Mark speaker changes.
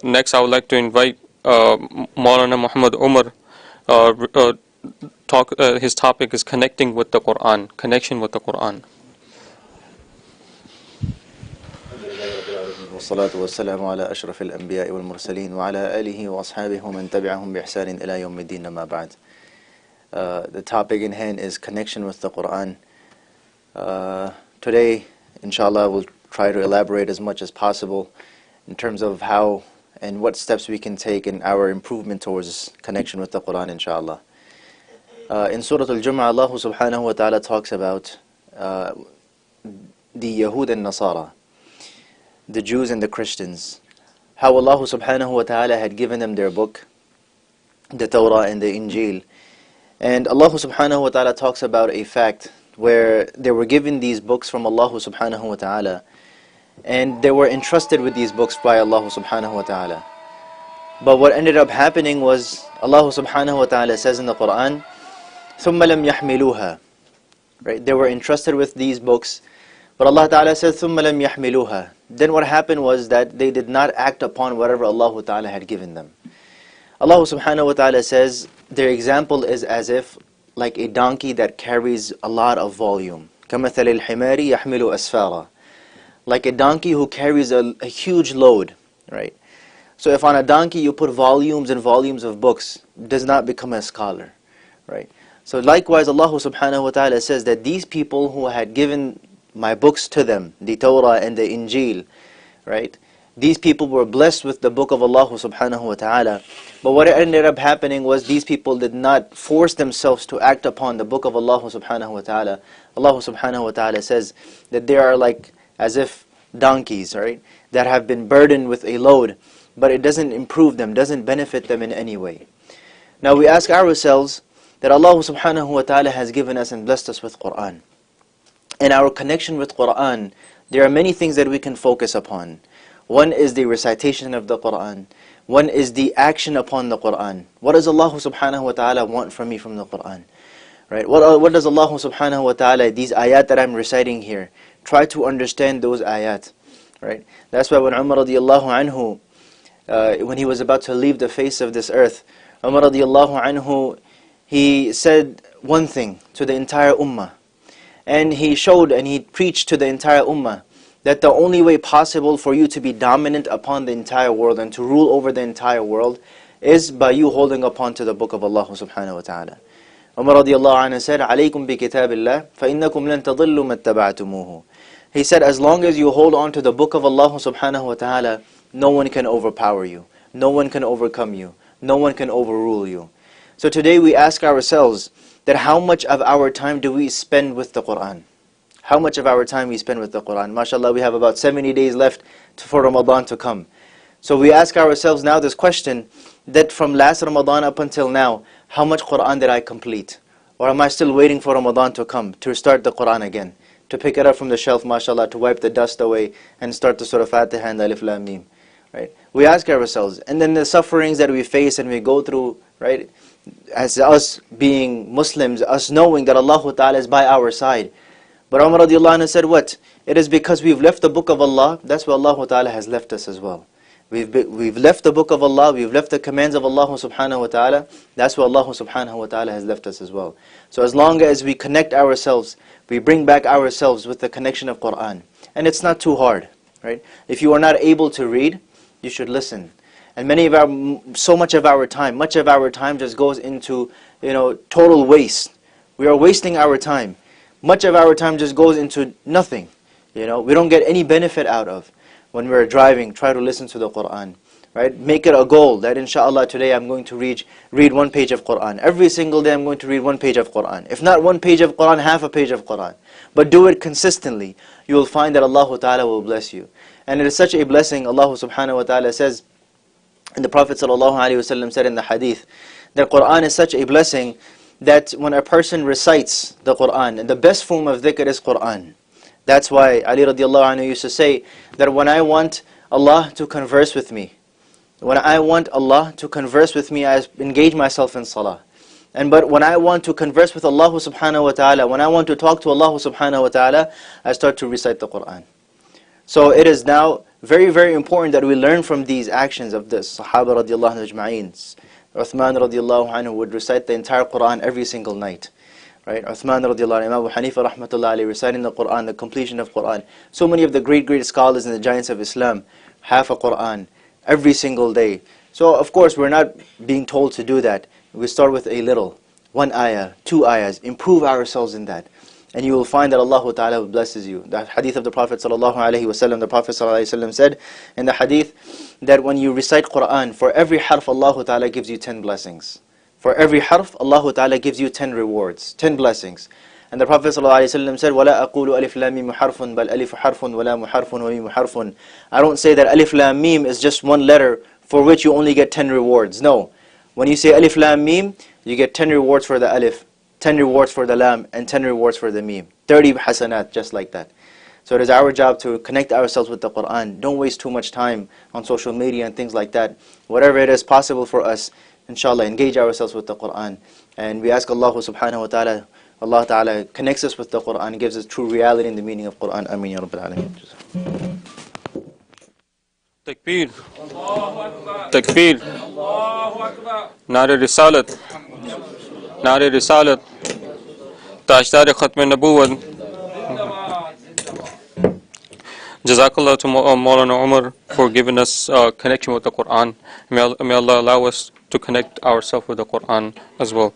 Speaker 1: Next, I would like to invite Maulana Muhammad Umer. His topic is connecting with the Qur'an, connection with the Qur'an.
Speaker 2: والصلاة والسلام على أشرف الأنبياء والمرسلين وعلى آله وأصحابه ومن تبعهم بإحسان إلى يوم الدين أما بعد. The topic in hand is connection with the Qur'an. Today, inshallah, we'll try to elaborate as much as possible in terms of how and what steps we can take in our improvement towards connection with the Qur'an, inshallah. In Surah Al-Jumu'ah, Allah subhanahu wa ta'ala talks about the Yahud and Nasara, the Jews and the Christians, how Allah subhanahu wa ta'ala had given them their book, the Torah and the Injil. And Allah subhanahu wa ta'ala talks about a fact where they were given these books from Allah subhanahu wa ta'ala, and they were entrusted with these books by Allah subhanahu wa ta'ala. But what ended up happening was, Allah subhanahu wa ta'ala says in the Qur'an, ثُمَّ لَمْ يَحْمِلُوهَا. Right? They were entrusted with these books, but Allah ta'ala says, ثُمَّ لَمْ يَحْمِلُوهَا. Then what happened was that they did not act upon whatever Allah ta'ala had given them. Allah subhanahu wa ta'ala says, their example is as if like a donkey that carries a lot of volume. كَمَثَلِ الْحِمَارِ يَحْمِلُ أَسْفَارًا. Like a donkey who carries a huge load, right? So if on a donkey you put volumes and volumes of books, it does not become a scholar, right? So likewise, Allah subhanahu wa ta'ala says that these people who had given my books to them, the Torah and the Injil, right? These people were blessed with the book of Allah subhanahu wa ta'ala. But what ended up happening was these people did not force themselves to act upon the book of Allah subhanahu wa ta'ala. Allah subhanahu wa ta'ala says that they are like as if donkeys, right? That have been burdened with a load, but it doesn't improve them, doesn't benefit them in any way. Now we ask ourselves that Allah subhanahu wa ta'ala has given us and blessed us with Qur'an. In our connection with Qur'an, there are many things that we can focus upon. One is the recitation of the Qur'an. One is the action upon the Qur'an. What does Allah subhanahu wa ta'ala want from me from the Qur'an? Right? What does Allah subhanahu wa ta'ala, these ayat that I'm reciting here, try to understand those ayat. Right? That's why when Umar radiallahu anhu, when he was about to leave the face of this earth, Umar radiallahu anhu, he said one thing to the entire ummah. And he showed and he preached to the entire ummah that the only way possible for you to be dominant upon the entire world and to rule over the entire world is by you holding upon to the book of Allah subhanahu wa ta'ala. Umar radiallahu anhu said, عَلَيْكُمْ بِكِتَابِ اللَّهِ فَإِنَّكُمْ لَن تَضِلُّوا مَتَّبَعْتُمُوهُ. He said, as long as you hold on to the book of Allah subhanahu wa ta'ala, no one can overpower you. No one can overcome you. No one can overrule you. So today we ask ourselves that how much of our time do we spend with the Qur'an? How much of our time we spend with the Qur'an? MashaAllah, we have about 70 days left for Ramadan to come. So we ask ourselves now this question, that from last Ramadan up until now, how much Qur'an did I complete? Or am I still waiting for Ramadan to come, to start the Qur'an again? To pick it up from the shelf, MashaAllah, to wipe the dust away and start the Surah Fatiha and Alif Lam Mim. Right? We ask ourselves, and then the sufferings that we face and we go through, right? As us being Muslims, us knowing that Allah Ta'ala is by our side. But Umar radiallahu anhu said what? It is because we've left the book of Allah, that's why Allah Ta'ala has left us as well. We've left the book of Allah, we've left the commands of Allah subhanahu wa ta'ala, that's why Allah subhanahu wa ta'ala has left us as well. So as long as we connect ourselves, we bring back ourselves with the connection of Qur'an. And it's not too hard, right? If you are not able to read, you should listen. And so much of our time just goes into, total waste. We are wasting our time. Much of our time just goes into nothing. We don't get any benefit out of. When we're driving, try to listen to the Qur'an. Right? Make it a goal that inshallah today I'm going to read one page of Qur'an. Every single day I'm going to read one page of Qur'an. If not one page of Qur'an, half a page of Qur'an. But do it consistently. You will find that Allah Ta'ala will bless you. And it is such a blessing. Allah subhanahu wa ta'ala says, and the Prophet ﷺ said in the hadith, that Qur'an is such a blessing that when a person recites the Qur'an, and the best form of dhikr is Qur'an. That's why Ali radiallahu anhu used to say that when I want Allah to converse with me, I engage myself in salah. But when I want to converse with Allah subhanahu wa ta'ala, when I want to talk to Allah subhanahu wa ta'ala, I start to recite the Qur'an. So it is now Very, very important that we learn from these actions of the Sahaba radiallahu anhu ajma'een. Uthman radiallahu anhu would recite the entire Qur'an every single night. Right? Uthman radiallahu anhu, Abu Hanifa rahmatullahi alayhi, reciting the Qur'an, the completion of Qur'an. So many of the great scholars and the giants of Islam have a Qur'an every single day. So of course we're not being told to do that. We start with a little, 1 ayah, 2 ayahs, improve ourselves in that. And you will find that Allah Ta'ala blesses you. The hadith of the Prophet Sallallahu Alaihi Wasallam, the Prophet Sallallahu Alaihi Wasallam said in the hadith that when you recite Qur'an, for every harf Allah Ta'ala gives you 10 blessings. For every harf Allah Ta'ala gives you 10 rewards, 10 blessings. And the Prophet Sallallahu Alaihi Wasallam said, وَلَا أَقُولُ أَلِفْ لَام مِيم حَرْفٌ بَلْ أَلِفُ حَرْفٌ وَلَامُ حَرْفٌ وَمِيمُ حَرْفٌ. I don't say that Alif Lam Mim is just one letter for which you only get 10 rewards. No. When you say Alif Lam Mim, you get 10 rewards for the Alif, 10 rewards for the Lam, and 10 rewards for the Mim. 30 hasanat, just like that. So it is our job to connect ourselves with the Qur'an. Don't waste too much time on social media and things like that. Whatever it is possible for us, inshallah, engage ourselves with the Qur'an. And we ask Allah subhanahu wa ta'ala, Allah ta'ala connects us with the Qur'an, gives us true reality in the meaning of Qur'an. Ameen ya Rabbil Alameen.
Speaker 1: Takbir. Takbir. Nare Risalat. Nare Risalat. Tajdar Khatm Nabuwwat. Jazakallah to Maulana Umer for giving us connection with the Qur'an. May Allah allow us to connect ourselves with the Qur'an as well.